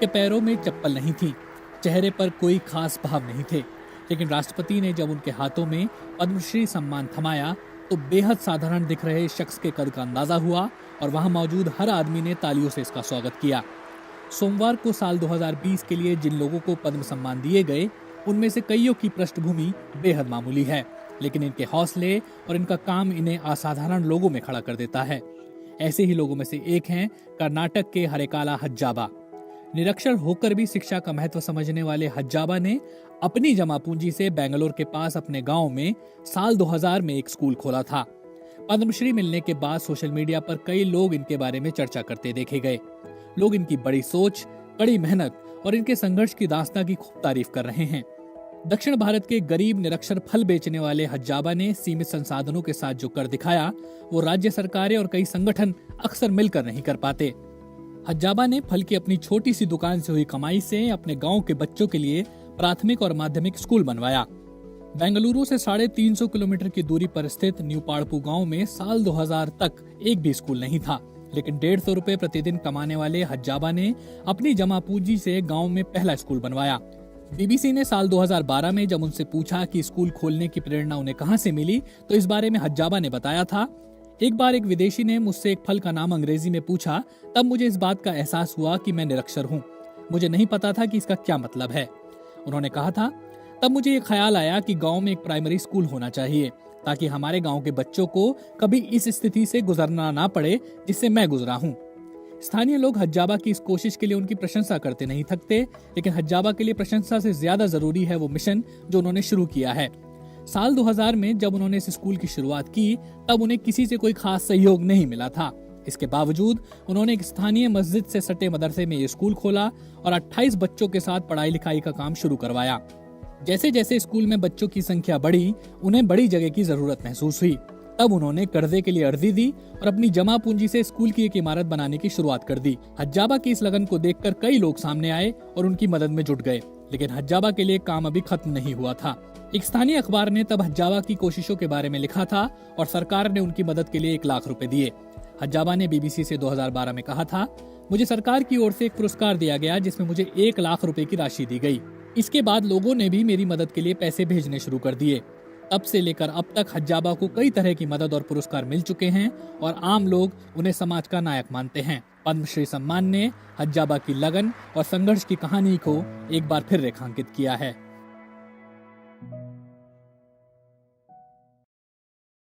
उनके पैरों में चप्पल नहीं थी, चेहरे पर कोई खास भाव नहीं थे। लेकिन राष्ट्रपति ने जब उनके हाथों में पद्मश्री सम्मान थमाया तो बेहद साधारण दिख रहे शख्स के कद का अंदाजा हुआ और वहां मौजूद हर आदमी ने तालियों से इसका स्वागत किया। सोमवार को साल 2020 के लिए जिन लोगों को पद्म सम्मान दिए गए उनमें से कईयों की पृष्ठभूमि बेहद मामूली है, लेकिन इनके हौसले और इनका काम इन्हें असाधारण लोगों में खड़ा कर देता है। ऐसे ही लोगों में से एक हैं कर्नाटक के हरेकाला हज्जाबा। निरक्षर होकर भी शिक्षा का महत्व समझने वाले हज्जाबा ने अपनी जमा पूंजी से बेंगलोर के पास अपने गांव में साल 2000 में एक स्कूल खोला था। पद्मश्री मिलने के बाद सोशल मीडिया पर कई लोग इनके बारे में चर्चा करते देखे गए। लोग इनकी बड़ी सोच, कड़ी मेहनत और इनके संघर्ष की दास्तां की खूब तारीफ कर रहे हैं। दक्षिण भारत के गरीब निरक्षर फल बेचने वाले हज्जाबा ने सीमित संसाधनों के साथ जो कर दिखाया वो राज्य सरकारें और कई संगठन अक्सर मिलकर नहीं कर पाते। हज्जाबा ने फल की अपनी छोटी सी दुकान से हुई कमाई से अपने गांव के बच्चों के लिए प्राथमिक और माध्यमिक स्कूल बनवाया। बेंगलुरु से 350 किलोमीटर की दूरी पर स्थित न्यू पाड़पू गांव में साल 2000 तक एक भी स्कूल नहीं था, लेकिन 150 रुपए प्रतिदिन कमाने वाले हज्जाबा ने अपनी जमा पूंजी से गांव में पहला स्कूल बनवाया। बीबीसी ने साल 2012 में जब उनसे पूछा कि स्कूल खोलने की प्रेरणा उन्हें कहां से मिली तो इस बारे में हज्जाबा ने बताया था, एक बार एक विदेशी ने मुझसे एक फल का नाम अंग्रेजी में पूछा, तब मुझे इस बात का एहसास हुआ कि मैं निरक्षर हूँ। मुझे नहीं पता था कि इसका क्या मतलब है। उन्होंने कहा था, तब मुझे ये ख्याल आया कि गांव में एक प्राइमरी स्कूल होना चाहिए ताकि हमारे गांव के बच्चों को कभी इस स्थिति से गुजरना ना पड़े जिससे मैं गुजरा हूँ। स्थानीय लोग हज्जाबा की इस कोशिश के लिए उनकी प्रशंसा करते नहीं थकते, लेकिन हज्जाबा के लिए प्रशंसा से ज्यादा जरूरी है वो मिशन जो उन्होंने शुरू किया है। साल 2000 में जब उन्होंने इस स्कूल की शुरुआत की तब उन्हें किसी से कोई खास सहयोग नहीं मिला था। इसके बावजूद उन्होंने एक स्थानीय मस्जिद से सटे मदरसे में ये स्कूल खोला और 28 बच्चों के साथ पढ़ाई लिखाई का काम शुरू करवाया। जैसे जैसे स्कूल में बच्चों की संख्या बढ़ी, उन्हें बड़ी जगह की जरूरत महसूस हुई। तब उन्होंने कर्जे के लिए अर्जी दी और अपनी जमा पूंजी से स्कूल की एक इमारत बनाने की शुरुआत कर दी। हज्जाबा की इस लगन को देखकर कई लोग सामने आए और उनकी मदद में जुट गए, लेकिन हज्जाबा के लिए काम अभी खत्म नहीं हुआ था। एक स्थानीय अखबार ने तब हज्जाबा की कोशिशों के बारे में लिखा था और सरकार ने उनकी मदद के लिए 1 लाख रुपए दिए। हज्जाबा ने बीबीसी से 2012 में कहा था, मुझे सरकार की ओर से एक पुरस्कार दिया गया जिसमें मुझे 1 लाख रुपए की राशि दी गई। इसके बाद लोगों ने भी मेरी मदद के लिए पैसे भेजने शुरू कर दिए। तब से लेकर अब तक हज्जाबा को कई तरह की मदद और पुरस्कार मिल चुके हैं और आम लोग उन्हें समाज का नायक मानते हैं। पद्मश्री सम्मान ने हज्जाबा की लगन और संघर्ष की कहानी को एक बार फिर रेखांकित किया है।